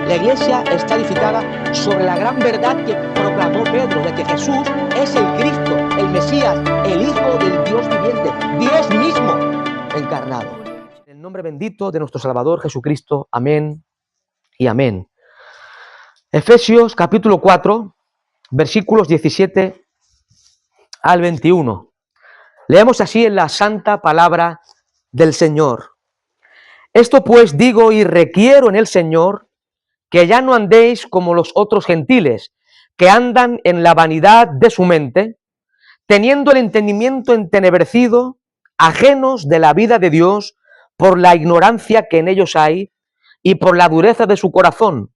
La iglesia está edificada sobre la gran verdad que proclamó Pedro, de que Jesús es el Cristo, el Mesías, el Hijo del Dios viviente, Dios mismo encarnado. En el nombre bendito de nuestro Salvador Jesucristo, amén y amén. Efesios capítulo 4, versículos 17 al 21. Leemos así en la santa palabra del Señor. Esto pues digo y requiero en el Señor, que ya no andéis como los otros gentiles, que andan en la vanidad de su mente, teniendo el entendimiento entenebrecido, ajenos de la vida de Dios, por la ignorancia que en ellos hay, y por la dureza de su corazón,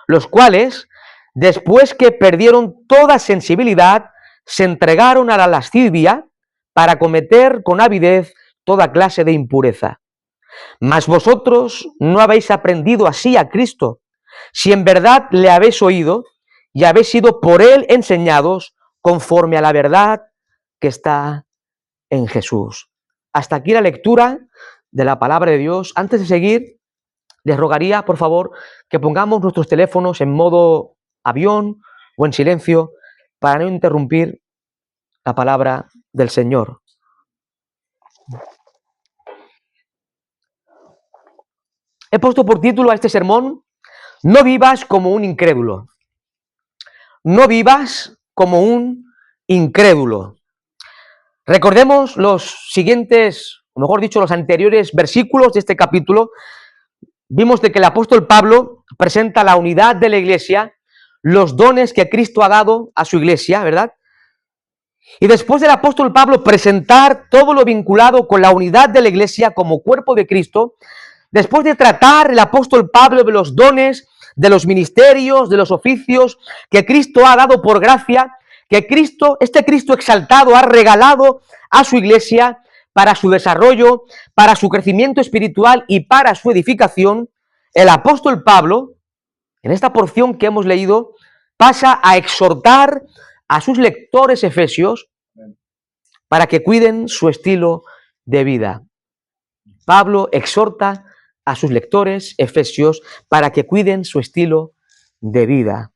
los cuales, después que perdieron toda sensibilidad, se entregaron a la lascivia para cometer con avidez toda clase de impureza. Mas vosotros no habéis aprendido así a Cristo, si en verdad le habéis oído y habéis sido por él enseñados conforme a la verdad que está en Jesús. Hasta aquí la lectura de la palabra de Dios. Antes de seguir, les rogaría, por favor, que pongamos nuestros teléfonos en modo avión o en silencio para no interrumpir la palabra del Señor. He puesto por título a este sermón: no vivas como un incrédulo. No vivas como un incrédulo. Recordemos los siguientes, o mejor dicho, los anteriores versículos de este capítulo. Vimos de que el apóstol Pablo presenta la unidad de la iglesia, los dones que Cristo ha dado a su iglesia, ¿verdad? Y después del apóstol Pablo presentar todo lo vinculado con la unidad de la iglesia como cuerpo de Cristo, después de tratar el apóstol Pablo de los dones, de los ministerios, de los oficios que Cristo ha dado por gracia, que este Cristo exaltado ha regalado a su iglesia para su desarrollo, para su crecimiento espiritual y para su edificación, el apóstol Pablo, en esta porción que hemos leído, pasa a exhortar a sus lectores efesios para que cuiden su estilo de vida. Pablo exhorta a sus lectores efesios para que cuiden su estilo de vida.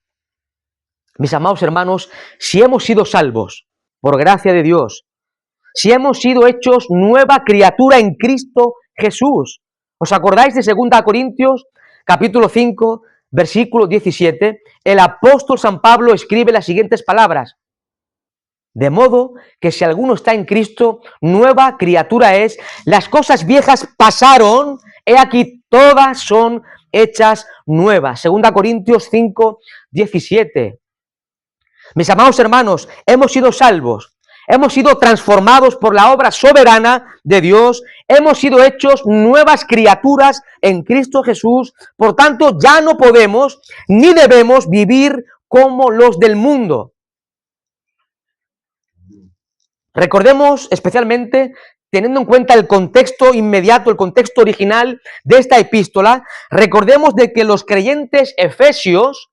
Mis amados hermanos, si hemos sido salvos por gracia de Dios, si hemos sido hechos nueva criatura en Cristo Jesús, ¿os acordáis de 2 Corintios capítulo 5, versículo 17? El apóstol San Pablo escribe las siguientes palabras: de modo que si alguno está en Cristo, nueva criatura es, las cosas viejas pasaron, he aquí todas son hechas nuevas. 2 Corintios 5, 17. Mis amados hermanos, hemos sido salvos, hemos sido transformados por la obra soberana de Dios, hemos sido hechos nuevas criaturas en Cristo Jesús, por tanto ya no podemos ni debemos vivir como los del mundo. Recordemos especialmente, teniendo en cuenta el contexto inmediato, el contexto original de esta epístola, recordemos de que los creyentes efesios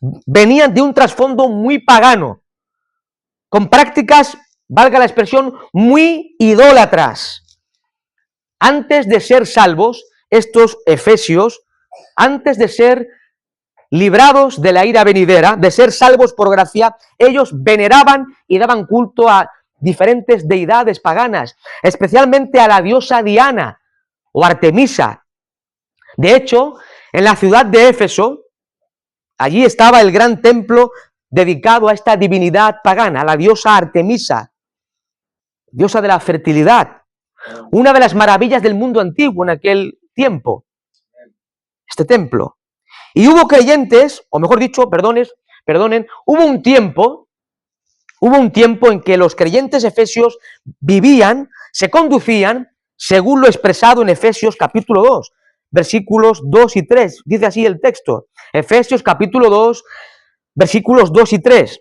venían de un trasfondo muy pagano, con prácticas, valga la expresión, muy idólatras. Antes de ser salvos, estos efesios, antes de ser librados de la ira venidera, de ser salvos por gracia, ellos veneraban y daban culto a diferentes deidades paganas, especialmente a la diosa Diana o Artemisa. De hecho, en la ciudad de Éfeso, allí estaba el gran templo dedicado a esta divinidad pagana, a la diosa Artemisa, diosa de la fertilidad, una de las maravillas del mundo antiguo en aquel tiempo, este templo. Y hubo creyentes, o mejor dicho, perdonen, hubo un tiempo en que los creyentes efesios vivían, se conducían, según lo expresado en Efesios capítulo 2, versículos 2 y 3, dice así el texto, Efesios capítulo 2, versículos 2 y 3,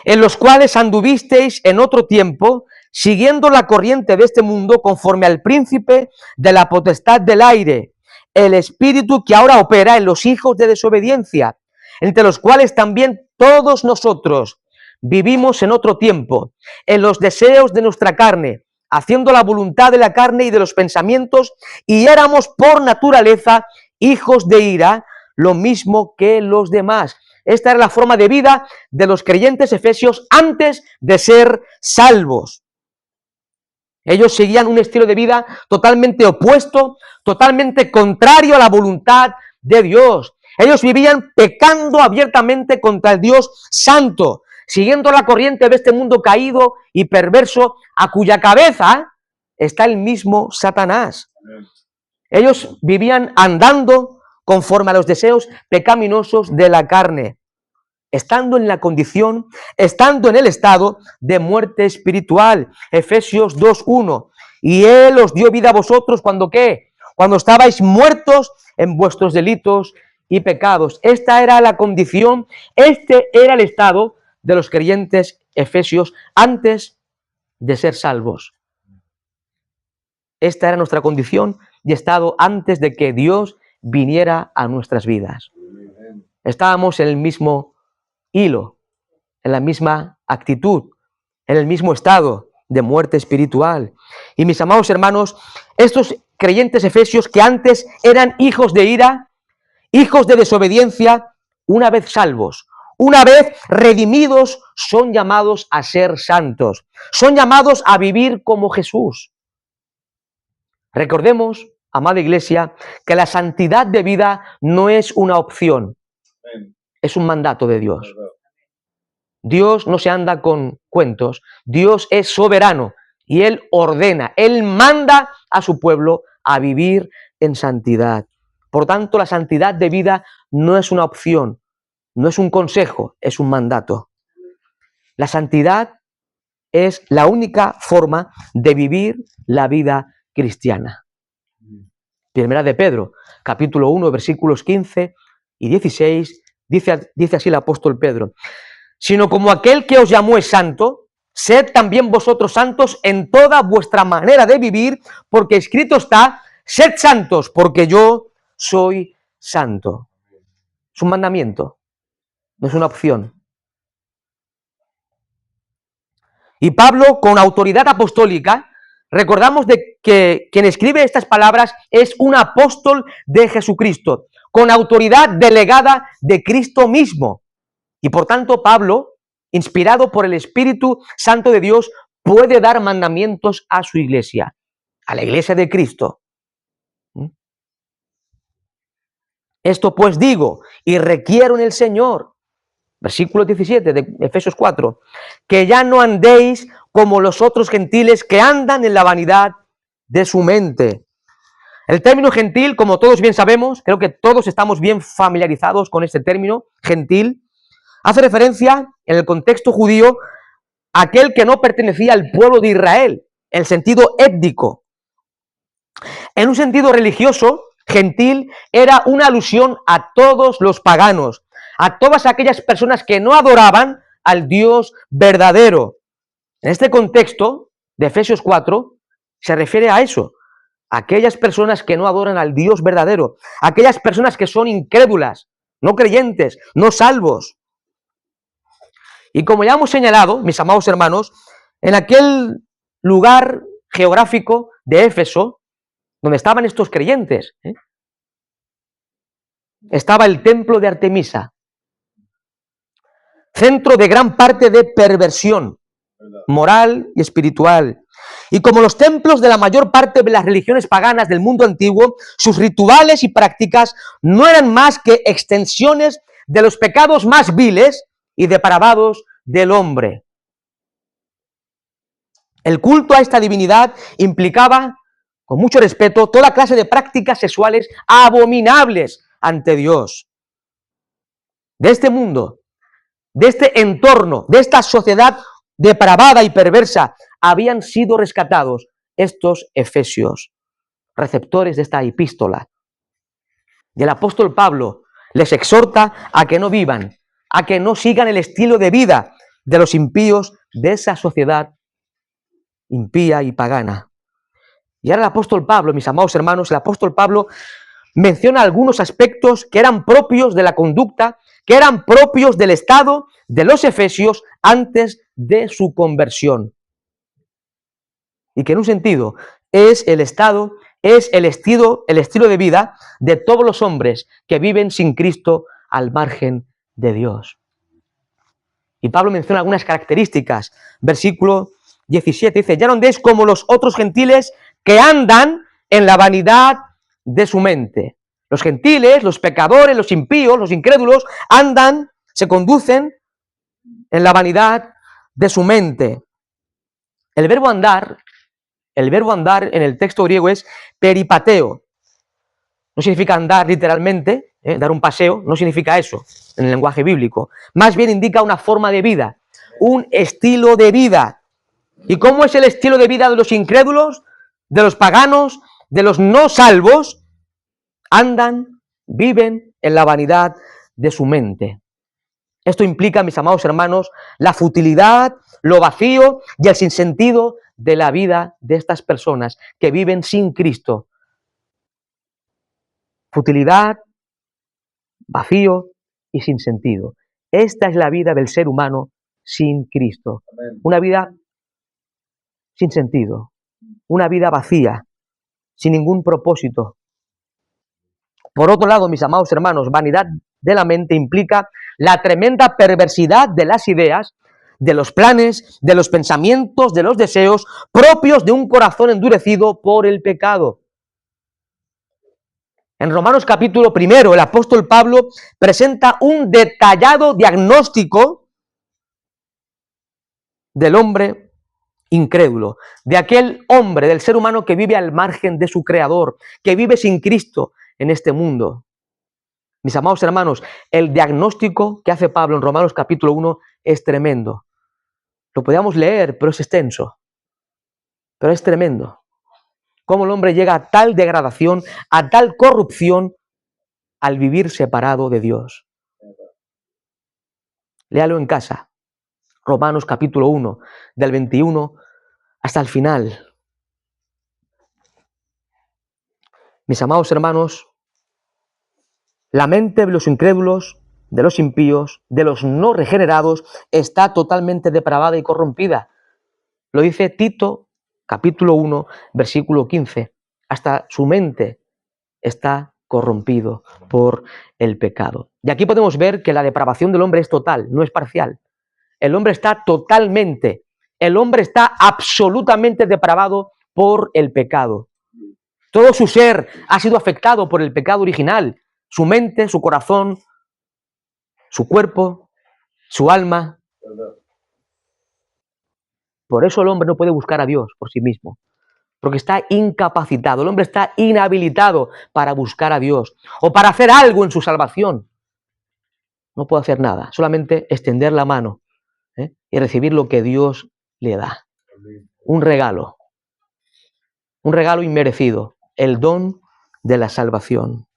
en los cuales anduvisteis en otro tiempo, siguiendo la corriente de este mundo, conforme al príncipe de la potestad del aire, el espíritu que ahora opera en los hijos de desobediencia, entre los cuales también todos nosotros vivimos en otro tiempo, en los deseos de nuestra carne, haciendo la voluntad de la carne y de los pensamientos, y éramos por naturaleza hijos de ira, lo mismo que los demás. Esta era la forma de vida de los creyentes efesios antes de ser salvos. Ellos seguían un estilo de vida totalmente opuesto, totalmente contrario a la voluntad de Dios. Ellos vivían pecando abiertamente contra el Dios santo, siguiendo la corriente de este mundo caído y perverso, a cuya cabeza está el mismo Satanás. Ellos vivían andando conforme a los deseos pecaminosos de la carne, estando en la condición, estando en el estado de muerte espiritual. Efesios 2:1. Y Él os dio vida a vosotros cuando ¿qué? Cuando estabais muertos en vuestros delitos y pecados. Esta era la condición, este era el estado de los creyentes efesios antes de ser salvos. Esta era nuestra condición y estado antes de que Dios viniera a nuestras vidas. Estábamos en el mismo hilo, en la misma actitud, en el mismo estado de muerte espiritual. Y mis amados hermanos, estos creyentes efesios que antes eran hijos de ira, hijos de desobediencia, una vez salvos, una vez redimidos, son llamados a ser santos, son llamados a vivir como Jesús. Recordemos, amada iglesia, que la santidad de vida no es una opción, es un mandato de Dios. Dios no se anda con cuentos, Dios es soberano y Él ordena, Él manda a su pueblo a vivir en santidad. Por tanto, la santidad de vida no es una opción, no es un consejo, es un mandato. La santidad es la única forma de vivir la vida cristiana. Primera de Pedro, capítulo 1, versículos 15 y 16, dice así el apóstol Pedro: sino como aquel que os llamó es santo, sed también vosotros santos en toda vuestra manera de vivir, porque escrito está: sed santos, porque yo soy santo. Es un mandamiento, no es una opción. Y Pablo, con autoridad apostólica, recordamos de que quien escribe estas palabras es un apóstol de Jesucristo, con autoridad delegada de Cristo mismo. Y por tanto, Pablo, inspirado por el Espíritu Santo de Dios, puede dar mandamientos a su iglesia, a la iglesia de Cristo. Esto pues digo y requiero en el Señor, versículo 17 de Efesios 4, que ya no andéis como los otros gentiles que andan en la vanidad de su mente. El término gentil, como todos bien sabemos, creo que todos estamos bien familiarizados con este término, gentil, hace referencia en el contexto judío a aquel que no pertenecía al pueblo de Israel, en sentido étnico. En un sentido religioso, gentil era una alusión a todos los paganos, a todas aquellas personas que no adoraban al Dios verdadero. En este contexto de Efesios 4 se refiere a eso, a aquellas personas que no adoran al Dios verdadero, aquellas personas que son incrédulas, no creyentes, no salvos. Y como ya hemos señalado, mis amados hermanos, en aquel lugar geográfico de Éfeso, donde estaban estos creyentes, estaba el templo de Artemisa, centro de gran parte de perversión moral y espiritual. Y como los templos de la mayor parte de las religiones paganas del mundo antiguo, sus rituales y prácticas no eran más que extensiones de los pecados más viles y depravados del hombre. El culto a esta divinidad implicaba, con mucho respeto, toda clase de prácticas sexuales abominables ante Dios. De este mundo, de este entorno, de esta sociedad depravada y perversa, habían sido rescatados estos efesios, receptores de esta epístola. Y el apóstol Pablo les exhorta a que no vivan, a que no sigan el estilo de vida de los impíos de esa sociedad impía y pagana. Y ahora el apóstol Pablo, mis amados hermanos, el apóstol Pablo menciona algunos aspectos que eran propios de la conducta, que eran propios del estado de los efesios antes de su conversión. Y que en un sentido es el estado es el estilo de vida de todos los hombres que viven sin Cristo al margen de Dios. Y Pablo menciona algunas características. Versículo 17 dice, ya no andéis como los otros gentiles que andan en la vanidad de su mente. Los gentiles, los pecadores, los impíos, los incrédulos, andan, se conducen en la vanidad de su mente. El verbo andar en el texto griego es peripateo. No significa andar literalmente, dar un paseo, no significa eso en el lenguaje bíblico. Más bien indica una forma de vida, un estilo de vida. ¿Y cómo es el estilo de vida de los incrédulos, de los paganos, de los no salvos? Andan, viven en la vanidad de su mente. Esto implica, mis amados hermanos, la futilidad, lo vacío y el sinsentido de la vida de estas personas que viven sin Cristo. Futilidad, vacío y sin sentido. Esta es la vida del ser humano sin Cristo. Una vida sin sentido, una vida vacía, sin ningún propósito. Por otro lado, mis amados hermanos, vanidad de la mente implica la tremenda perversidad de las ideas, de los planes, de los pensamientos, de los deseos propios de un corazón endurecido por el pecado. En Romanos capítulo 1, el apóstol Pablo presenta un detallado diagnóstico del hombre incrédulo, de aquel hombre, del ser humano que vive al margen de su Creador, que vive sin Cristo en este mundo. Mis amados hermanos, el diagnóstico que hace Pablo en Romanos capítulo 1 es tremendo. Lo podíamos leer, pero es extenso. Pero es tremendo. Cómo el hombre llega a tal degradación, a tal corrupción, al vivir separado de Dios. Léalo en casa. Romanos capítulo 1, del 21 hasta el final. Mis amados hermanos, la mente de los incrédulos, de los impíos, de los no regenerados, está totalmente depravada y corrompida. Lo dice Tito, capítulo 1, versículo 15. Hasta su mente está corrompido por el pecado. Y aquí podemos ver que la depravación del hombre es total, no es parcial. El hombre está totalmente, el hombre está absolutamente depravado por el pecado. Todo su ser ha sido afectado por el pecado original. Su mente, su corazón, su cuerpo, su alma. Por eso el hombre no puede buscar a Dios por sí mismo, porque está incapacitado. El hombre está inhabilitado para buscar a Dios o para hacer algo en su salvación. No puede hacer nada, solamente extender la mano y recibir lo que Dios le da. Un regalo inmerecido, el don de la salvación.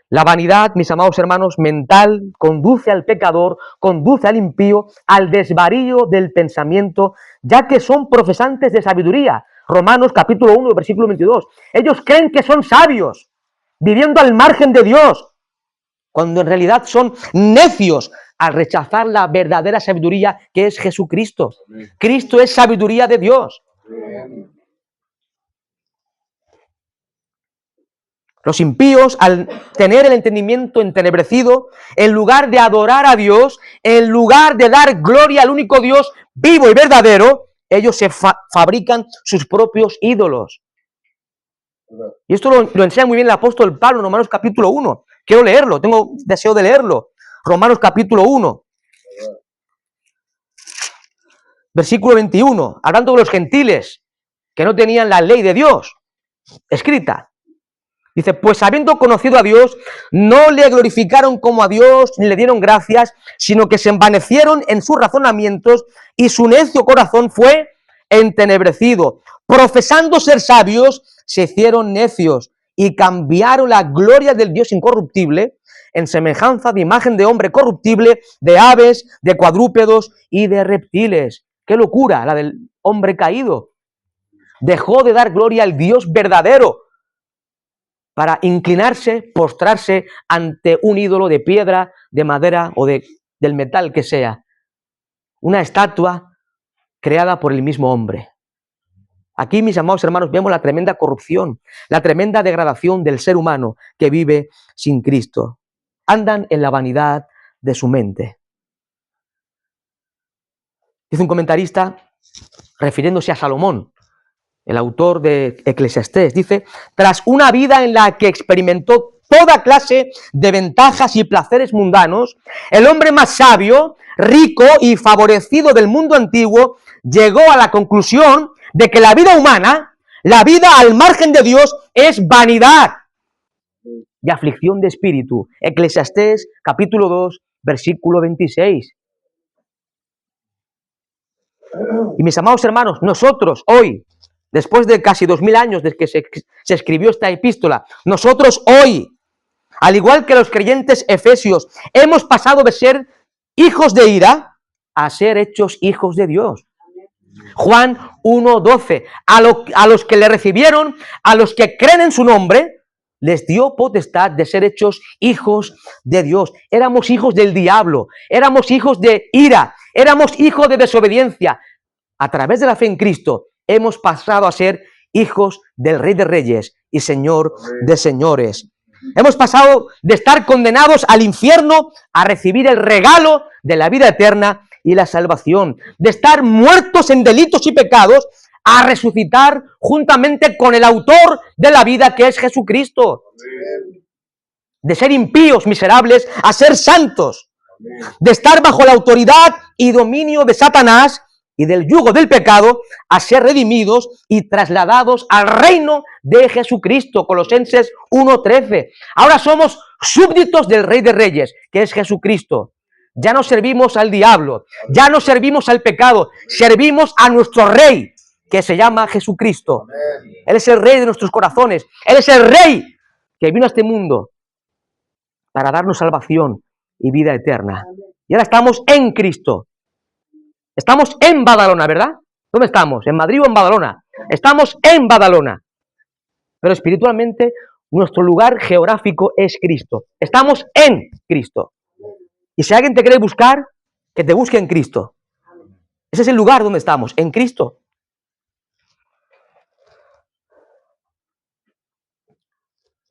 La vanidad, mis amados hermanos, mental, conduce al pecador, conduce al impío, al desvarío del pensamiento, ya que son profesantes de sabiduría. Romanos capítulo 1, versículo 22. Ellos creen que son sabios, viviendo al margen de Dios, cuando en realidad son necios al rechazar la verdadera sabiduría que es Jesucristo. Cristo es sabiduría de Dios. Los impíos, al tener el entendimiento entenebrecido, en lugar de adorar a Dios, en lugar de dar gloria al único Dios vivo y verdadero, ellos se fabrican sus propios ídolos. Y esto lo enseña muy bien el apóstol Pablo en Romanos capítulo 1. Quiero leerlo, tengo deseo de leerlo. Romanos capítulo 1. Versículo 21, hablando de los gentiles que no tenían la ley de Dios escrita. Dice, pues habiendo conocido a Dios, no le glorificaron como a Dios, ni le dieron gracias, sino que se envanecieron en sus razonamientos y su necio corazón fue entenebrecido. Profesando ser sabios, se hicieron necios y cambiaron la gloria del Dios incorruptible en semejanza de imagen de hombre corruptible, de aves, de cuadrúpedos y de reptiles. ¡Qué locura la del hombre caído! Dejó de dar gloria al Dios verdadero para inclinarse, postrarse ante un ídolo de piedra, de madera o del metal que sea. Una estatua creada por el mismo hombre. Aquí, mis amados hermanos, vemos la tremenda corrupción, la tremenda degradación del ser humano que vive sin Cristo. Andan en la vanidad de su mente. Dice un comentarista, refiriéndose a Salomón, el autor de Eclesiastés, dice, tras una vida en la que experimentó toda clase de ventajas y placeres mundanos, el hombre más sabio, rico y favorecido del mundo antiguo, llegó a la conclusión de que la vida humana, la vida al margen de Dios, es vanidad y aflicción de espíritu. Eclesiastés, capítulo 2, versículo 26. Y mis amados hermanos, nosotros hoy, después de casi 2000 años desde que se escribió esta epístola, nosotros hoy, al igual que los creyentes efesios, hemos pasado de ser hijos de ira a ser hechos hijos de Dios. Juan 1:12, a los que le recibieron, a los que creen en su nombre, les dio potestad de ser hechos hijos de Dios. Éramos hijos del diablo, éramos hijos de ira, éramos hijos de desobediencia. A través de la fe en Cristo hemos pasado a ser hijos del Rey de Reyes y Señor de Señores. Hemos pasado de estar condenados al infierno a recibir el regalo de la vida eterna y la salvación. De estar muertos en delitos y pecados a resucitar juntamente con el autor de la vida, que es Jesucristo. De ser impíos, miserables, a ser santos. De estar bajo la autoridad y dominio de Satanás y del yugo del pecado, a ser redimidos y trasladados al reino de Jesucristo. Colosenses 1:13. Ahora somos súbditos del Rey de Reyes, que es Jesucristo. Ya no servimos al diablo, ya no servimos al pecado, servimos a nuestro Rey, que se llama Jesucristo. Él es el Rey de nuestros corazones, Él es el Rey que vino a este mundo para darnos salvación y vida eterna. Y ahora estamos en Cristo. Estamos en Badalona, ¿verdad? ¿Dónde estamos? ¿En Madrid o en Badalona? Estamos en Badalona. Pero espiritualmente, nuestro lugar geográfico es Cristo. Estamos en Cristo. Y si alguien te quiere buscar, que te busque en Cristo. Ese es el lugar donde estamos, en Cristo.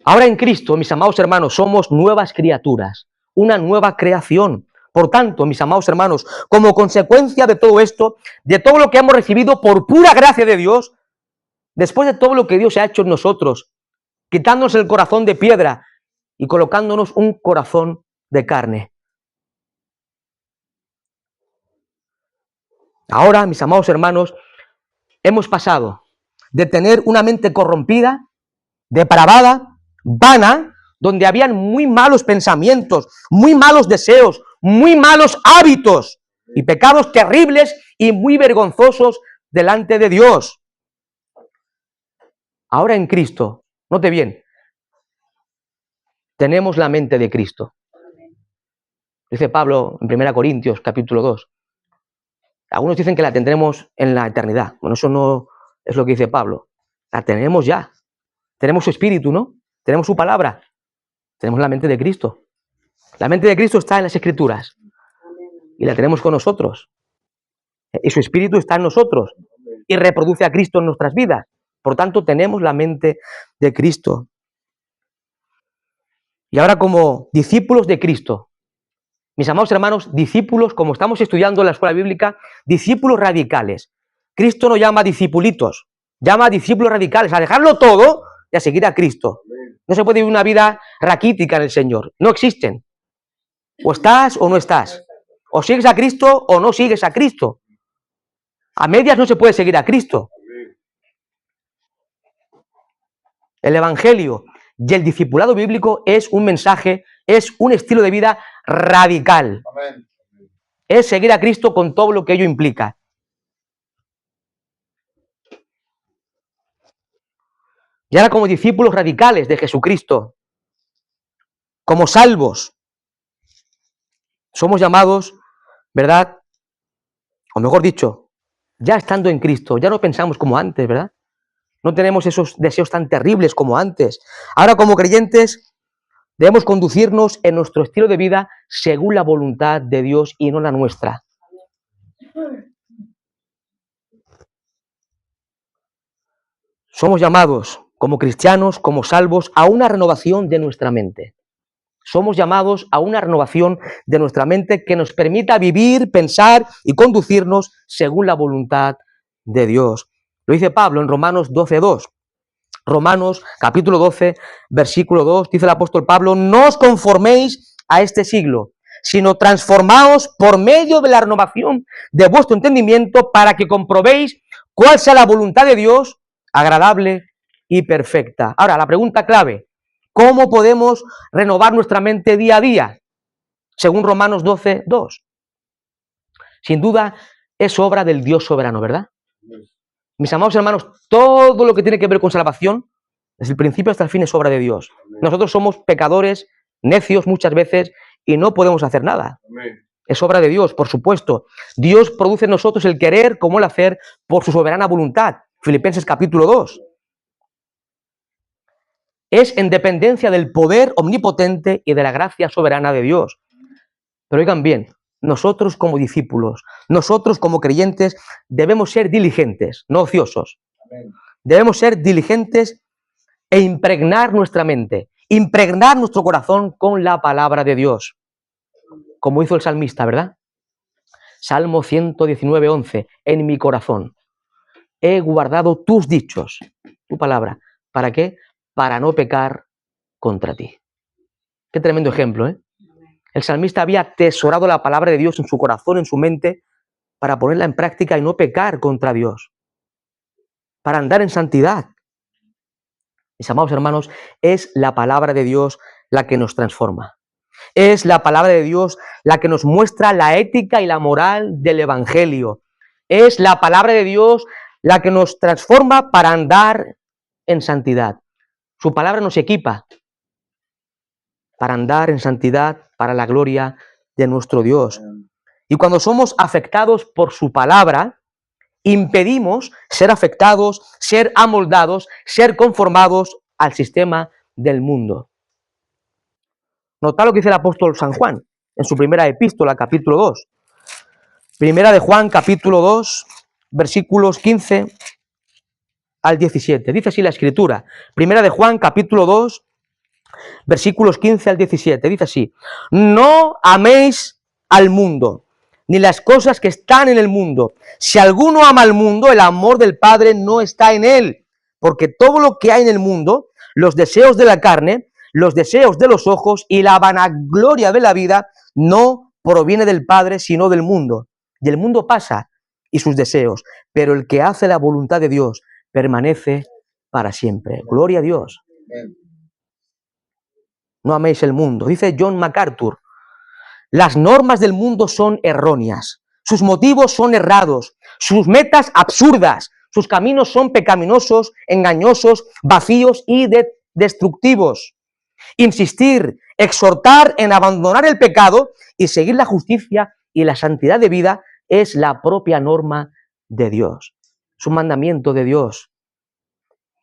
Ahora en Cristo, mis amados hermanos, somos nuevas criaturas, una nueva creación. Por tanto, mis amados hermanos, como consecuencia de todo esto, de todo lo que hemos recibido por pura gracia de Dios, después de todo lo que Dios ha hecho en nosotros, quitándonos el corazón de piedra y colocándonos un corazón de carne. Ahora, mis amados hermanos, hemos pasado de tener una mente corrompida, depravada, vana, donde habían muy malos pensamientos, muy malos deseos, muy malos hábitos y pecados terribles y muy vergonzosos delante de Dios. Ahora en Cristo, note bien, tenemos la mente de Cristo. Dice Pablo en 1 Corintios capítulo 2. Algunos dicen que la tendremos en la eternidad. Bueno, eso no es lo que dice Pablo. La tenemos ya. Tenemos su espíritu, ¿no? Tenemos su palabra. Tenemos la mente de Cristo. La mente de Cristo está en las Escrituras. Y la tenemos con nosotros. Y su espíritu está en nosotros. Y reproduce a Cristo en nuestras vidas. Por tanto, tenemos la mente de Cristo. Y ahora, como discípulos de Cristo, mis amados hermanos, discípulos, como estamos estudiando en la escuela bíblica, discípulos radicales. Cristo no llama discipulitos, llama discípulos radicales, a dejarlo todo y a seguir a Cristo. No se puede vivir una vida raquítica en el Señor. No existen. O estás o no estás. O sigues a Cristo o no sigues a Cristo. A medias no se puede seguir a Cristo. El Evangelio y el discipulado bíblico es un mensaje, es un estilo de vida radical. Amén. Es seguir a Cristo con todo lo que ello implica. Y ahora, como discípulos radicales de Jesucristo, como salvos, somos llamados, ¿verdad? O mejor dicho, ya estando en Cristo, ya no pensamos como antes, ¿verdad? No tenemos esos deseos tan terribles como antes. Ahora, como creyentes, debemos conducirnos en nuestro estilo de vida según la voluntad de Dios y no la nuestra. Somos llamados como cristianos, como salvos, a una renovación de nuestra mente. Somos llamados a una renovación de nuestra mente que nos permita vivir, pensar y conducirnos según la voluntad de Dios. Lo dice Pablo en Romanos 12:2. Romanos capítulo 12, versículo 2, dice el apóstol Pablo: no os conforméis a este siglo, sino transformaos por medio de la renovación de vuestro entendimiento para que comprobéis cuál sea la voluntad de Dios, agradable y perfecta. Ahora, la pregunta clave: ¿cómo podemos renovar nuestra mente día a día? Según Romanos 12:2. Sin duda, es obra del Dios soberano, ¿verdad? Mis amados hermanos, todo lo que tiene que ver con salvación, desde el principio hasta el fin, es obra de Dios. Nosotros somos pecadores, necios muchas veces, y no podemos hacer nada. Es obra de Dios, por supuesto. Dios produce en nosotros el querer como el hacer por su soberana voluntad. Filipenses capítulo 2. Es en dependencia del poder omnipotente y de la gracia soberana de Dios. Pero oigan bien, nosotros como discípulos, nosotros como creyentes, debemos ser diligentes, no ociosos. Debemos ser diligentes e impregnar nuestra mente, impregnar nuestro corazón con la palabra de Dios, como hizo el salmista, ¿verdad? Salmo 119:11, en mi corazón he guardado tus dichos, tu palabra. ¿Para qué? Para no pecar contra ti. Qué tremendo ejemplo, ¿eh? El salmista había atesorado la palabra de Dios en su corazón, en su mente, para ponerla en práctica y no pecar contra Dios, para andar en santidad. Mis amados hermanos, es la palabra de Dios la que nos transforma. Es la palabra de Dios la que nos muestra la ética y la moral del Evangelio. Es la palabra de Dios la que nos transforma para andar en santidad. Su palabra nos equipa para andar en santidad, para la gloria de nuestro Dios. Y cuando somos afectados por su palabra, impedimos ser afectados, ser amoldados, ser conformados al sistema del mundo. Notad lo que dice el apóstol San Juan en su primera epístola, capítulo 2. Primera de Juan, capítulo 2, versículos 15 al 17. Dice así la Escritura. Primera de Juan, capítulo 2, versículos 15 al 17. Dice así: no améis al mundo, ni las cosas que están en el mundo. Si alguno ama al mundo, el amor del Padre no está en él. Porque todo lo que hay en el mundo, los deseos de la carne, los deseos de los ojos y la vanagloria de la vida, no proviene del Padre, sino del mundo. Y el mundo pasa y sus deseos, pero el que hace la voluntad de Dios permanece para siempre. Gloria a Dios. No améis el mundo. Dice John MacArthur: las normas del mundo son erróneas, sus motivos son errados, sus metas absurdas, sus caminos son pecaminosos, engañosos, vacíos y destructivos. Insistir, exhortar en abandonar el pecado y seguir la justicia y la santidad de vida es la propia norma de Dios. Es un mandamiento de Dios.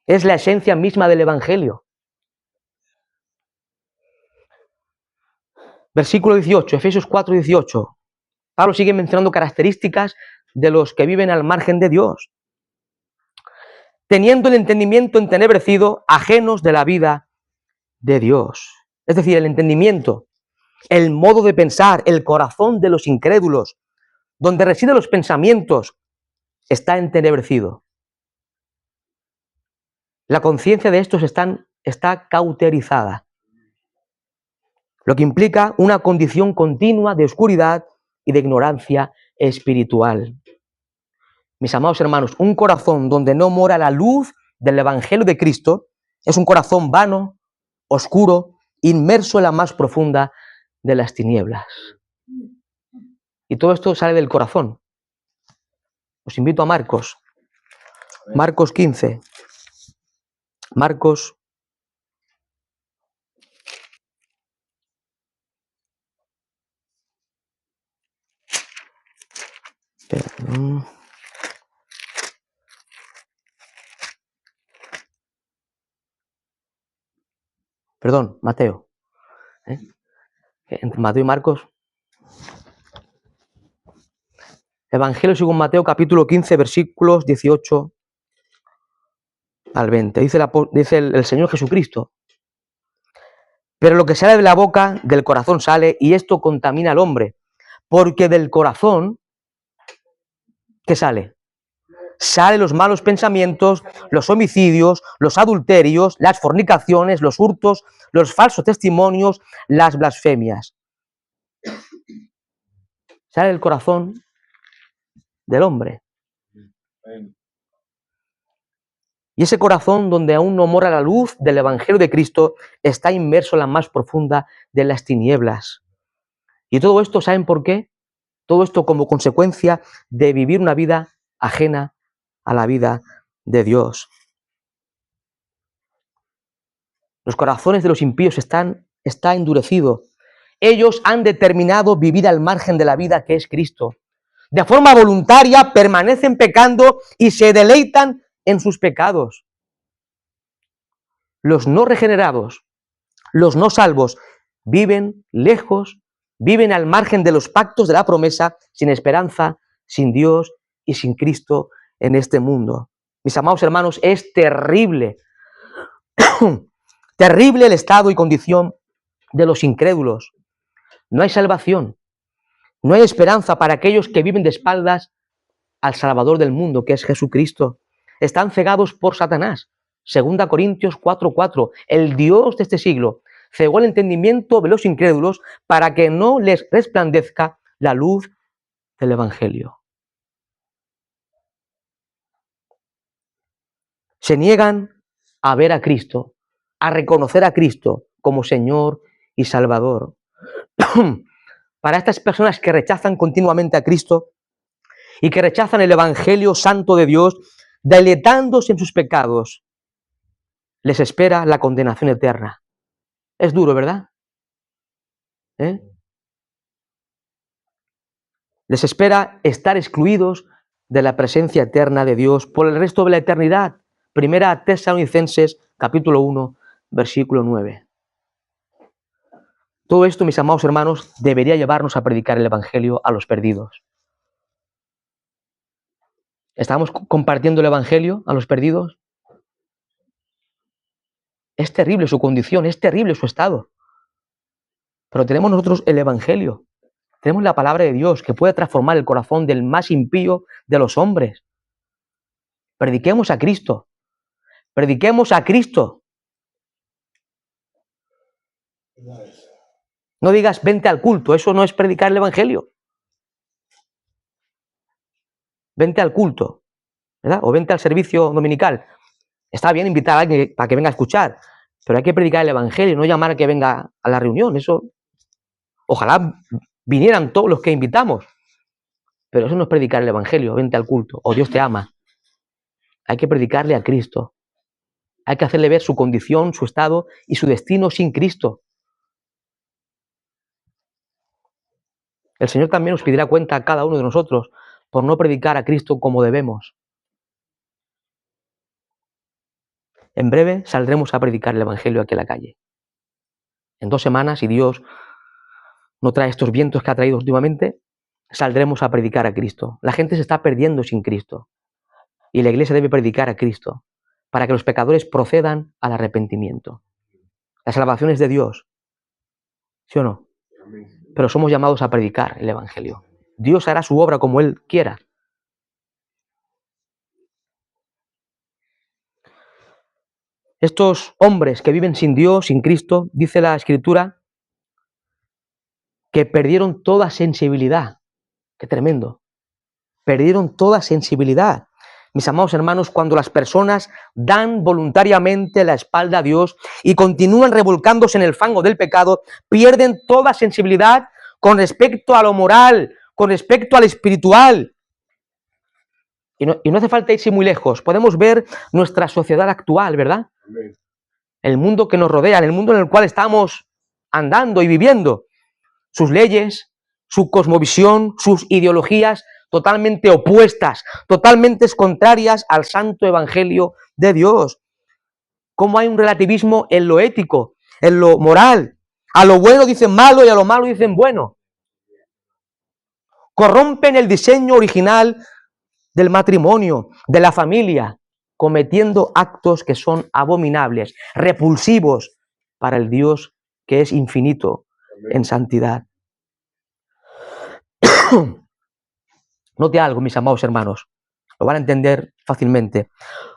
Es la esencia misma del Evangelio. Versículo 18, Efesios 4:18. Pablo sigue mencionando características de los que viven al margen de Dios. Teniendo el entendimiento entenebrecido, ajenos de la vida de Dios. Es decir, el entendimiento, el modo de pensar, el corazón de los incrédulos, donde residen los pensamientos, está entenebrecido. La conciencia de estos está cauterizada, lo que implica una condición continua de oscuridad y de ignorancia espiritual. Mis amados hermanos, un corazón donde no mora la luz del Evangelio de Cristo es un corazón vano, oscuro, inmerso en la más profunda de las tinieblas. Y todo esto sale del corazón. Os invito a Marcos. Marcos 15. Marcos. Perdón, Mateo. Entre Mateo y Marcos. Evangelio según Mateo, capítulo 15, versículos 18 al 20. Dice el Señor Jesucristo. Pero lo que sale de la boca, del corazón sale, y esto contamina al hombre. Porque del corazón, ¿qué sale? Salen los malos pensamientos, los homicidios, los adulterios, las fornicaciones, los hurtos, los falsos testimonios, las blasfemias. Sale del corazón del hombre. Y ese corazón donde aún no mora la luz del Evangelio de Cristo está inmerso en la más profunda de las tinieblas. Y todo esto, ¿saben por qué? Todo esto como consecuencia de vivir una vida ajena a la vida de Dios. Los corazones de los impíos está endurecido. Ellos han determinado vivir al margen de la vida que es Cristo. De forma voluntaria permanecen pecando y se deleitan en sus pecados. Los no regenerados, los no salvos, viven lejos, viven al margen de los pactos de la promesa, sin esperanza, sin Dios y sin Cristo en este mundo. Mis amados hermanos, es terrible, terrible el estado y condición de los incrédulos. No hay salvación, no hay esperanza para aquellos que viven de espaldas al Salvador del mundo, que es Jesucristo. Están cegados por Satanás. 2 Corintios 4:4. El Dios de este siglo cegó el entendimiento de los incrédulos para que no les resplandezca la luz del Evangelio. Se niegan a ver a Cristo, a reconocer a Cristo como Señor y Salvador. Para estas personas que rechazan continuamente a Cristo y que rechazan el Evangelio santo de Dios, deleitándose en sus pecados, les espera la condenación eterna. Es duro, ¿verdad? Les espera estar excluidos de la presencia eterna de Dios por el resto de la eternidad. Primera Tesalonicenses, capítulo 1, versículo 9. Todo esto, mis amados hermanos, debería llevarnos a predicar el Evangelio a los perdidos. ¿Estamos compartiendo el Evangelio a los perdidos? Es terrible su condición, es terrible su estado. Pero tenemos nosotros el Evangelio. Tenemos la palabra de Dios que puede transformar el corazón del más impío de los hombres. Prediquemos a Cristo. Prediquemos a Cristo. No digas vente al culto, eso no es predicar el Evangelio. Vente al culto, ¿verdad? O vente al servicio dominical. Está bien invitar a alguien para que venga a escuchar, pero hay que predicar el Evangelio, no llamar a que venga a la reunión. Eso, ojalá vinieran todos los que invitamos, pero eso no es predicar el Evangelio, vente al culto, o Dios te ama. Hay que predicarle a Cristo. Hay que hacerle ver su condición, su estado y su destino sin Cristo. El Señor también nos pedirá cuenta a cada uno de nosotros por no predicar a Cristo como debemos. En breve saldremos a predicar el Evangelio aquí en la calle. En 2 semanas, si Dios no trae estos vientos que ha traído últimamente, saldremos a predicar a Cristo. La gente se está perdiendo sin Cristo. Y la iglesia debe predicar a Cristo para que los pecadores procedan al arrepentimiento. La salvación es de Dios. ¿Sí o no? Pero somos llamados a predicar el Evangelio. Dios hará su obra como Él quiera. Estos hombres que viven sin Dios, sin Cristo, dice la Escritura, que perdieron toda sensibilidad. ¡Qué tremendo! Perdieron toda sensibilidad. Mis amados hermanos, cuando las personas dan voluntariamente la espalda a Dios y continúan revolcándose en el fango del pecado, pierden toda sensibilidad con respecto a lo moral, con respecto al espiritual. Y no hace falta irse muy lejos. Podemos ver nuestra sociedad actual, ¿verdad? Amén. El mundo que nos rodea, el mundo en el cual estamos andando y viviendo. Sus leyes, su cosmovisión, sus ideologías totalmente opuestas, totalmente contrarias al santo evangelio de Dios. Cómo hay un relativismo en lo ético, en lo moral. A lo bueno dicen malo y a lo malo dicen bueno. Corrompen el diseño original del matrimonio, de la familia. cometiendo actos que son abominables, repulsivos para el Dios que es infinito en santidad. Note algo, mis amados hermanos, lo van a entender fácilmente.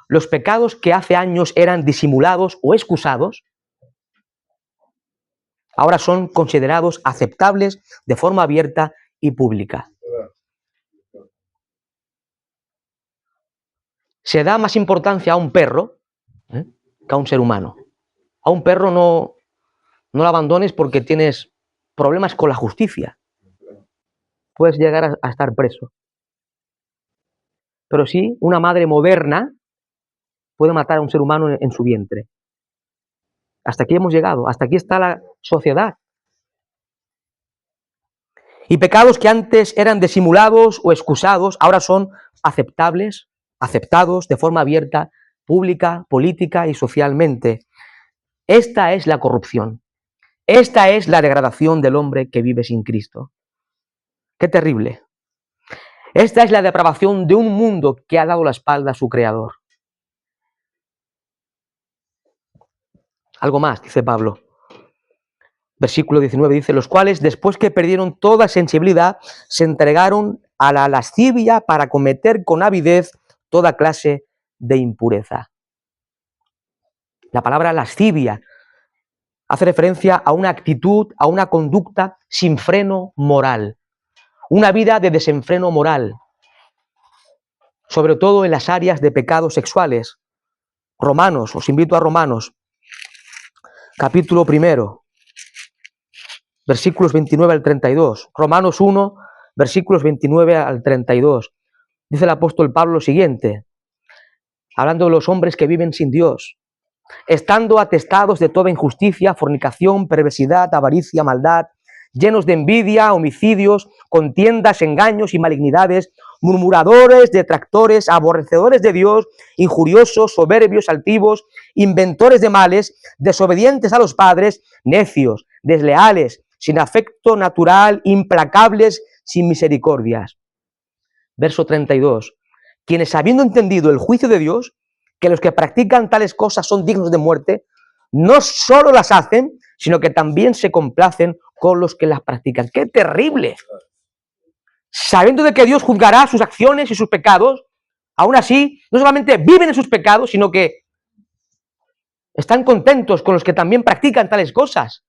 Los pecados que hace años eran disimulados o excusados, ahora son considerados aceptables de forma abierta y pública. Se da más importancia a un perro que a un ser humano. A un perro no lo abandones porque tienes problemas con la justicia. Puedes llegar a estar preso. Pero sí, una madre moderna puede matar a un ser humano en su vientre. Hasta aquí hemos llegado, hasta aquí está la sociedad. Y pecados que antes eran disimulados o excusados, ahora son aceptables, aceptados de forma abierta, pública, política y socialmente. Esta es la corrupción. Esta es la degradación del hombre que vive sin Cristo. ¡Qué terrible! Esta es la depravación de un mundo que ha dado la espalda a su creador. Algo más, dice Pablo. Versículo 19 dice, los cuales después que perdieron toda sensibilidad, se entregaron a la lascivia para cometer con avidez toda clase de impureza. La palabra lascivia hace referencia a una actitud, a una conducta sin freno moral. Una vida de desenfreno moral, sobre todo en las áreas de pecados sexuales. Romanos, os invito a Romanos, capítulo 1. Versículos 29 al 32. Romanos 1, versículos 29 al 32. Dice el apóstol Pablo lo siguiente, hablando de los hombres que viven sin Dios. Estando atestados de toda injusticia, fornicación, perversidad, avaricia, maldad, llenos de envidia, homicidios, contiendas, engaños y malignidades, murmuradores, detractores, aborrecedores de Dios, injuriosos, soberbios, altivos, inventores de males, desobedientes a los padres, necios, desleales, sin afecto natural, implacables, sin misericordias. Verso 32. Quienes habiendo entendido el juicio de Dios, que los que practican tales cosas son dignos de muerte, no solo las hacen, sino que también se complacen con los que las practican. ¡Qué terrible! Sabiendo de que Dios juzgará sus acciones y sus pecados, aún así, no solamente viven en sus pecados, sino que están contentos con los que también practican tales cosas.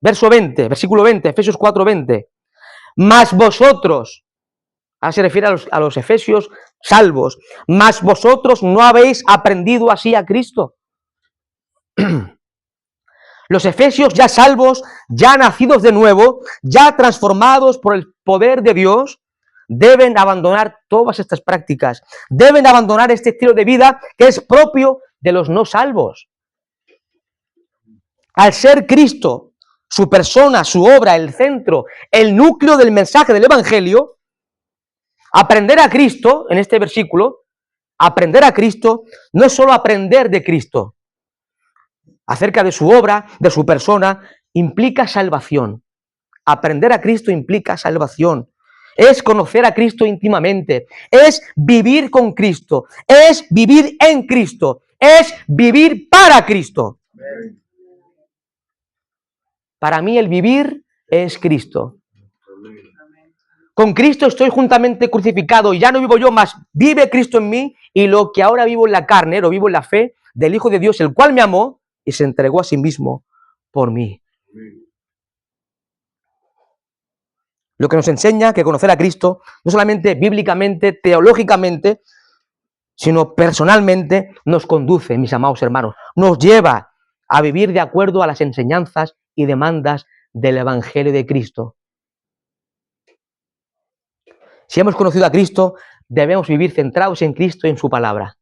Verso 20, versículo 20, Efesios 4, 20. Mas vosotros, ahora se refiere a los efesios salvos, mas vosotros no habéis aprendido así a Cristo. Los efesios ya salvos, ya nacidos de nuevo, ya transformados por el poder de Dios, deben abandonar todas estas prácticas, deben abandonar este estilo de vida que es propio de los no salvos. Al ser Cristo, su persona, su obra, el centro, el núcleo del mensaje del Evangelio, aprender a Cristo, en este versículo, aprender a Cristo no es solo aprender de Cristo. Acerca de su obra, de su persona, implica salvación. Aprender a Cristo implica salvación. Es conocer a Cristo íntimamente. Es vivir con Cristo. Es vivir en Cristo. Es vivir para Cristo. Para mí el vivir es Cristo. Con Cristo estoy juntamente crucificado y ya no vivo yo, más vive Cristo en mí, y lo que ahora vivo en la carne, lo vivo en la fe del Hijo de Dios, el cual me amó y se entregó a sí mismo por mí. Lo que nos enseña que conocer a Cristo, no solamente bíblicamente, teológicamente, sino personalmente, nos conduce, mis amados hermanos, nos lleva a vivir de acuerdo a las enseñanzas y demandas del Evangelio de Cristo. Si hemos conocido a Cristo, debemos vivir centrados en Cristo y en su palabra.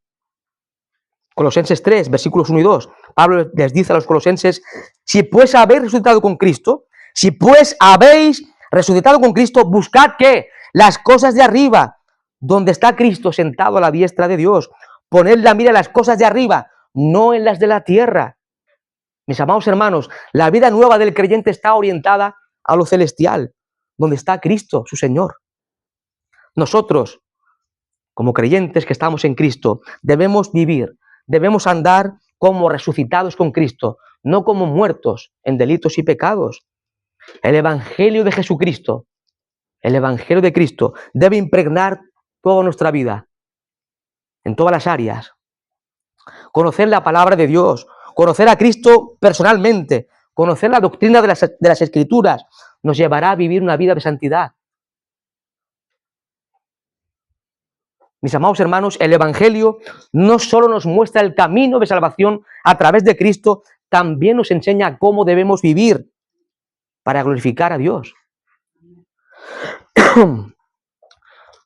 Colosenses 3, versículos 1 y 2. Pablo les dice a los colosenses, si pues habéis resucitado con Cristo, si pues habéis resucitado con Cristo, buscad ¿qué? Las cosas de arriba, donde está Cristo sentado a la diestra de Dios. Poned la mira en las cosas de arriba, no en las de la tierra. Mis amados hermanos, la vida nueva del creyente está orientada a lo celestial, donde está Cristo, su Señor. Nosotros, como creyentes que estamos en Cristo, debemos vivir, debemos andar como resucitados con Cristo, no como muertos en delitos y pecados. El Evangelio de Jesucristo, el Evangelio de Cristo debe impregnar toda nuestra vida, en todas las áreas. Conocer la palabra de Dios, conocer a Cristo personalmente, conocer la doctrina de las Escrituras, nos llevará a vivir una vida de santidad. Mis amados hermanos, el Evangelio no solo nos muestra el camino de salvación a través de Cristo, también nos enseña cómo debemos vivir para glorificar a Dios.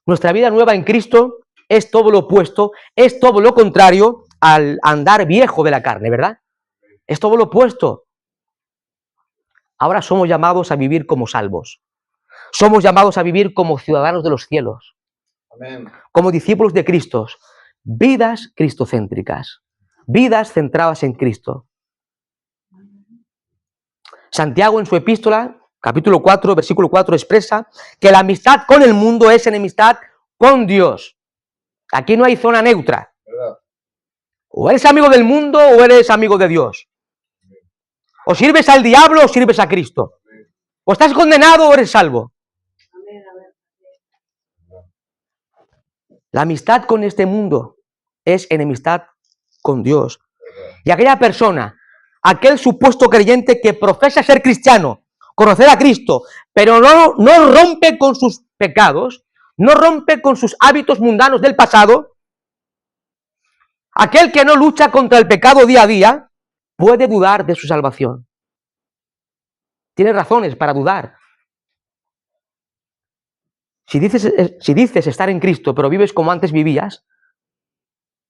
Nuestra vida nueva en Cristo es todo lo opuesto, es todo lo contrario al andar viejo de la carne, ¿verdad? Es todo lo opuesto. Ahora somos llamados a vivir como salvos. Somos llamados a vivir como ciudadanos de los cielos. Amén. Como discípulos de Cristo. Vidas cristocéntricas. Vidas centradas en Cristo. Santiago en su epístola, capítulo 4, versículo 4, expresa que la amistad con el mundo es enemistad con Dios. Aquí no hay zona neutra. ¿Verdad? O eres amigo del mundo o eres amigo de Dios. O sirves al diablo o sirves a Cristo. O estás condenado o eres salvo. La amistad con este mundo es enemistad con Dios. Y aquella persona, aquel supuesto creyente que profesa ser cristiano, conocer a Cristo, pero no rompe con sus pecados, no rompe con sus hábitos mundanos del pasado, aquel que no lucha contra el pecado día a día, puede dudar de su salvación. Tiene razones para dudar. Si dices estar en Cristo, pero vives como antes vivías,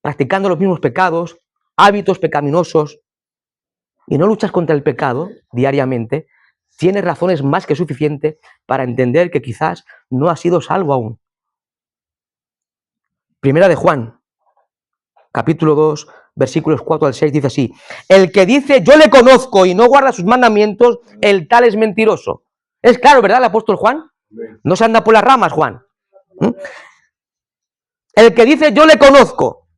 practicando los mismos pecados, hábitos pecaminosos, y no luchas contra el pecado diariamente, tienes razones más que suficientes para entender que quizás no has sido salvo aún. Primera de Juan, capítulo 2, versículos 4 al 6, dice así: el que dice yo le conozco y no guarda sus mandamientos, el tal es mentiroso. Es claro, ¿verdad, el apóstol Juan? No se anda por las ramas, Juan. El que dice yo le conozco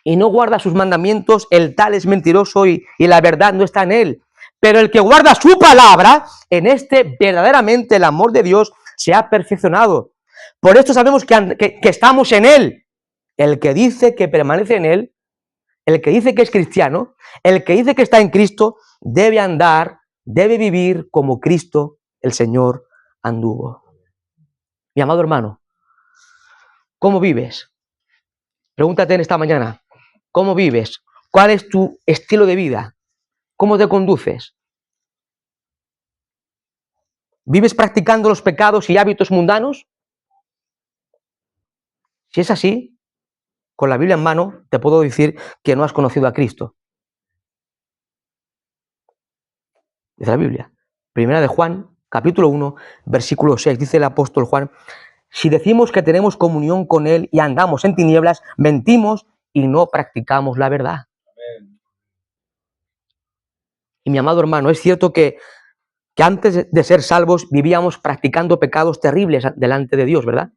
y no guarda sus mandamientos, el tal es mentiroso y la verdad no está en él. Pero el que guarda su palabra, en este verdaderamente el amor de Dios se ha perfeccionado. Por esto sabemos que estamos en él. El que dice que permanece en él, el que dice que es cristiano, el que dice que está en Cristo, debe andar, debe vivir como Cristo el Señor anduvo. Mi amado hermano, ¿cómo vives? Pregúntate en esta mañana, ¿cómo vives? ¿Cuál es tu estilo de vida? ¿Cómo te conduces? ¿Vives practicando los pecados y hábitos mundanos? Si es así, con la Biblia en mano, te puedo decir que no has conocido a Cristo. Dice la Biblia. Primera de Juan, capítulo 1, versículo 6, dice el apóstol Juan: si decimos que tenemos comunión con Él y andamos en tinieblas, mentimos y no practicamos la verdad. Amén. Y mi amado hermano, es cierto que antes de ser salvos vivíamos practicando pecados terribles delante de Dios, ¿verdad?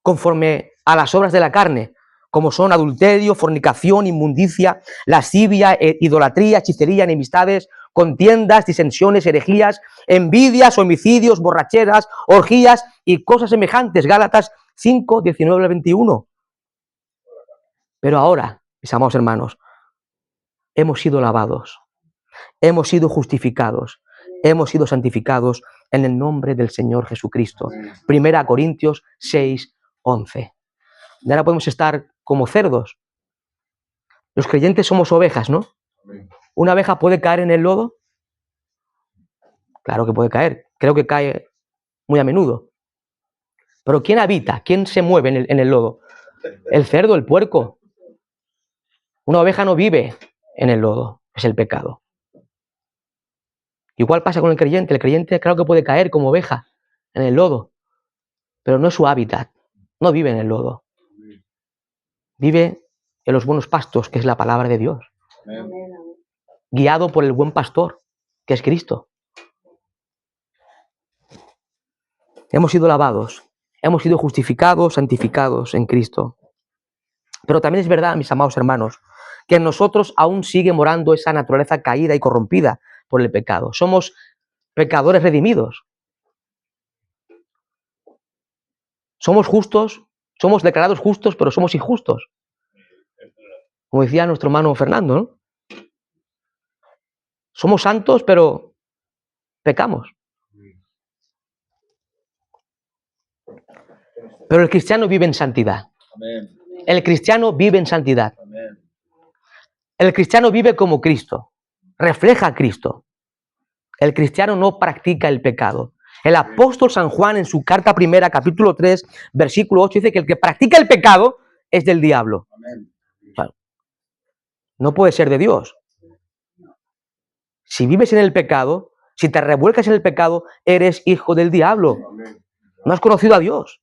Conforme a las obras de la carne, como son adulterio, fornicación, inmundicia, lascivia, idolatría, hechicería, enemistades, contiendas, disensiones, herejías, envidias, homicidios, borracheras, orgías y cosas semejantes. Gálatas 5, 19 al 21. Pero ahora, mis amados hermanos, hemos sido lavados, hemos sido justificados, hemos sido santificados en el nombre del Señor Jesucristo. Primera Corintios 6, 11. Y ahora podemos estar como cerdos. Los creyentes somos ovejas, ¿no? ¿Una oveja puede caer en el lodo? Claro que puede caer. Creo que cae muy a menudo. Pero ¿quién habita? ¿Quién se mueve en el lodo? El cerdo, el puerco. Una oveja no vive en el lodo. Es el pecado. Igual pasa con el creyente. El creyente claro que puede caer como oveja en el lodo. Pero no es su hábitat. No vive en el lodo. Vive en los buenos pastos, que es la palabra de Dios. Amén. Guiado por el buen pastor, que es Cristo. Hemos sido lavados, hemos sido justificados, santificados en Cristo. Pero también es verdad, mis amados hermanos, que en nosotros aún sigue morando esa naturaleza caída y corrompida por el pecado. Somos pecadores redimidos. Somos justos, somos declarados justos, pero somos injustos. Como decía nuestro hermano Fernando, ¿no? Somos santos, pero pecamos. Pero el cristiano vive en santidad. El cristiano vive en santidad. El cristiano vive como Cristo. Refleja a Cristo. El cristiano no practica el pecado. El apóstol San Juan en su carta primera, capítulo 3, versículo 8, dice que el que practica el pecado es del diablo. Claro. No puede ser de Dios. Si vives en el pecado, si te revuelcas en el pecado, eres hijo del diablo. No has conocido a Dios.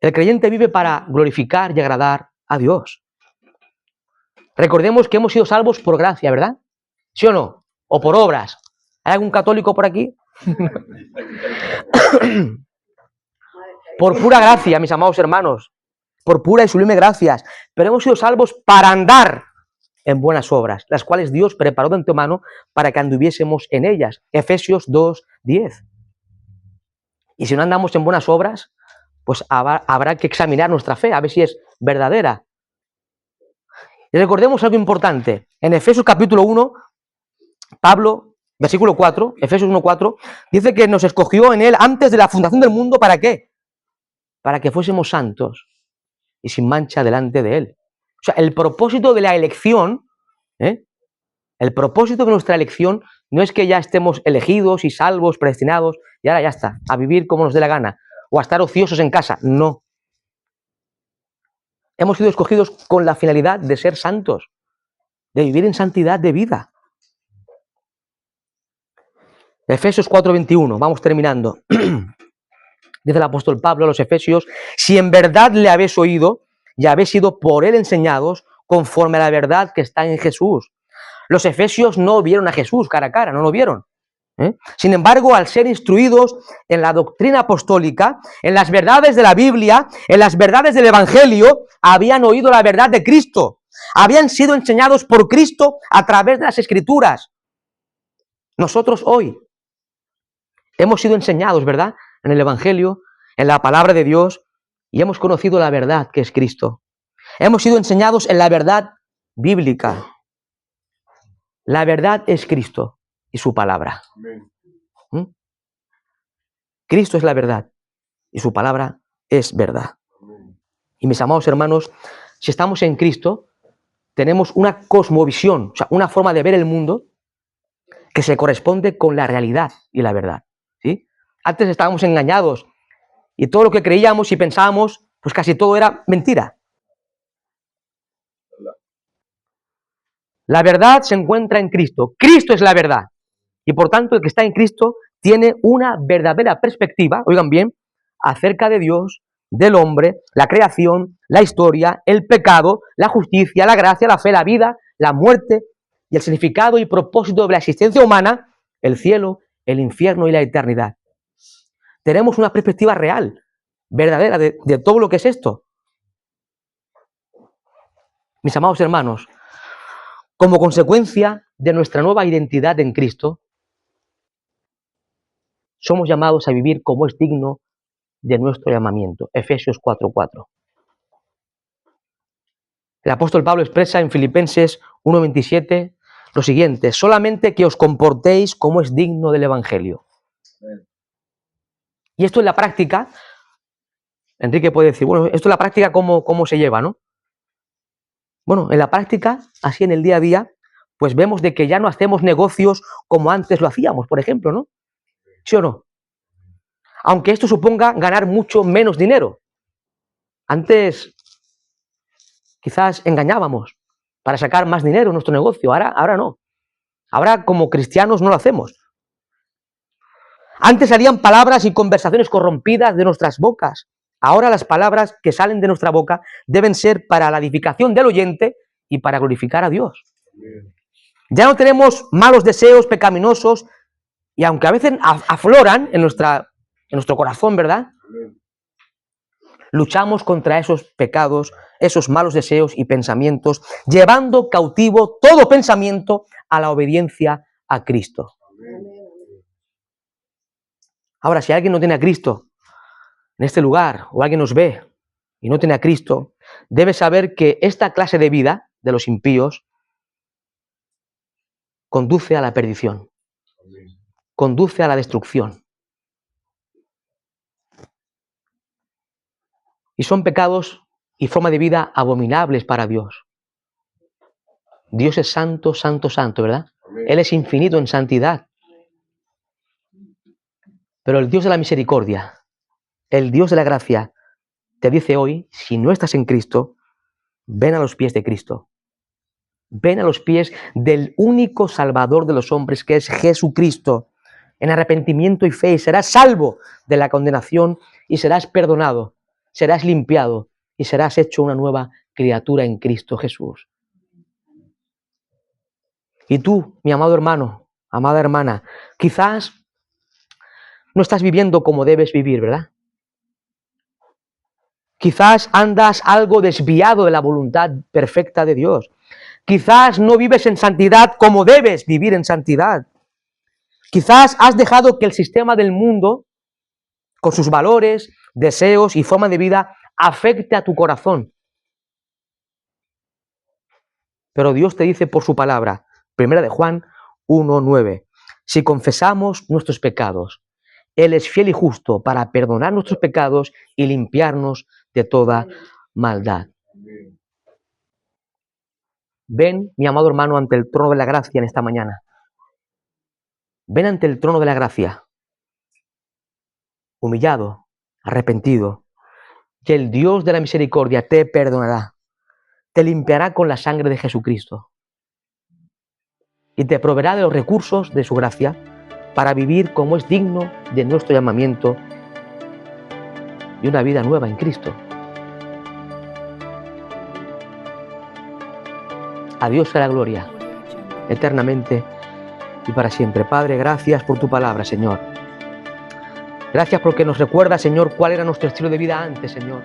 El creyente vive para glorificar y agradar a Dios. Recordemos que hemos sido salvos por gracia, ¿verdad? ¿Sí o no? O por obras. ¿Hay algún católico por aquí? Por pura gracia, mis amados hermanos. Por pura y sublime gracias. Pero hemos sido salvos para andar en buenas obras, las cuales Dios preparó de antemano para que anduviésemos en ellas. Efesios 2:10. Y si no andamos en buenas obras, pues habrá que examinar nuestra fe, a ver si es verdadera. Y recordemos algo importante. En Efesios capítulo 1, Pablo, versículo 4, Efesios 1:4, dice que nos escogió en él antes de la fundación del mundo, ¿para qué? Para que fuésemos santos y sin mancha delante de él. O sea, el propósito de la elección, el propósito de nuestra elección no es que ya estemos elegidos y salvos, predestinados, y ahora ya está, a vivir como nos dé la gana, o a estar ociosos en casa. No. Hemos sido escogidos con la finalidad de ser santos, de vivir en santidad de vida. Efesios 4:21, vamos terminando. Dice el apóstol Pablo a los Efesios: si en verdad le habéis oído y habéis sido por él enseñados conforme a la verdad que está en Jesús. Los efesios no vieron a Jesús cara a cara, no lo vieron. Sin embargo, al ser instruidos en la doctrina apostólica, en las verdades de la Biblia, en las verdades del Evangelio, habían oído la verdad de Cristo. Habían sido enseñados por Cristo a través de las Escrituras. Nosotros hoy hemos sido enseñados, ¿verdad?, en el Evangelio, en la palabra de Dios, y hemos conocido la verdad que es Cristo. Hemos sido enseñados en la verdad bíblica. La verdad es Cristo y su palabra. Cristo es la verdad y su palabra es verdad. Y mis amados hermanos, si estamos en Cristo, tenemos una cosmovisión, o sea, una forma de ver el mundo que se corresponde con la realidad y la verdad, ¿sí? Antes estábamos engañados y todo lo que creíamos y pensábamos, pues casi todo era mentira. La verdad se encuentra en Cristo. Cristo es la verdad. Y por tanto, el que está en Cristo tiene una verdadera perspectiva, oigan bien, acerca de Dios, del hombre, la creación, la historia, el pecado, la justicia, la gracia, la fe, la vida, la muerte y el significado y propósito de la existencia humana, el cielo, el infierno y la eternidad. Tenemos una perspectiva real, verdadera de todo lo que es esto. Mis amados hermanos, como consecuencia de nuestra nueva identidad en Cristo, somos llamados a vivir como es digno de nuestro llamamiento. Efesios 4:4. El apóstol Pablo expresa en Filipenses 1:27 lo siguiente: solamente que os comportéis como es digno del Evangelio. Y esto en la práctica, Enrique puede decir, bueno, esto en la práctica ¿cómo se lleva, no? Bueno, en la práctica, así en el día a día, pues vemos de que ya no hacemos negocios como antes lo hacíamos, por ejemplo, ¿no? ¿Sí o no? Aunque esto suponga ganar mucho menos dinero. Antes quizás engañábamos para sacar más dinero en nuestro negocio, ahora no. Ahora como cristianos no lo hacemos. Antes salían palabras y conversaciones corrompidas de nuestras bocas. Ahora las palabras que salen de nuestra boca deben ser para la edificación del oyente y para glorificar a Dios. Ya no tenemos malos deseos pecaminosos Y aunque a veces afloran en nuestro corazón, ¿verdad? Luchamos contra esos pecados, esos malos deseos y pensamientos, llevando cautivo todo pensamiento a la obediencia a Cristo. Ahora, si alguien no tiene a Cristo en este lugar, o alguien nos ve y no tiene a Cristo, debe saber que esta clase de vida de los impíos conduce a la perdición, conduce a la destrucción. Y son pecados y forma de vida abominables para Dios. Dios es santo, santo, santo, ¿verdad? Él es infinito en santidad. Pero el Dios de la misericordia, el Dios de la gracia, te dice hoy, si no estás en Cristo, ven a los pies de Cristo. Ven a los pies del único Salvador de los hombres, que es Jesucristo, en arrepentimiento y fe, y serás salvo de la condenación y serás perdonado, serás limpiado y serás hecho una nueva criatura en Cristo Jesús. Y tú, mi amado hermano, amada hermana, quizás no estás viviendo como debes vivir, ¿verdad? Quizás andas algo desviado de la voluntad perfecta de Dios. Quizás no vives en santidad como debes vivir en santidad. Quizás has dejado que el sistema del mundo, con sus valores, deseos y forma de vida, afecte a tu corazón. Pero Dios te dice por su palabra, 1 de Juan 1:9, si confesamos nuestros pecados, Él es fiel y justo para perdonar nuestros pecados y limpiarnos de toda maldad. Ven, mi amado hermano, ante el trono de la gracia en esta mañana. Ven ante el trono de la gracia, humillado, arrepentido, que el Dios de la misericordia te perdonará, te limpiará con la sangre de Jesucristo y te proveerá de los recursos de su gracia para vivir como es digno de nuestro llamamiento y una vida nueva en Cristo. A Dios sea la gloria, eternamente y para siempre. Padre, gracias por tu palabra, Señor. Gracias porque nos recuerda, Señor, cuál era nuestro estilo de vida antes, Señor.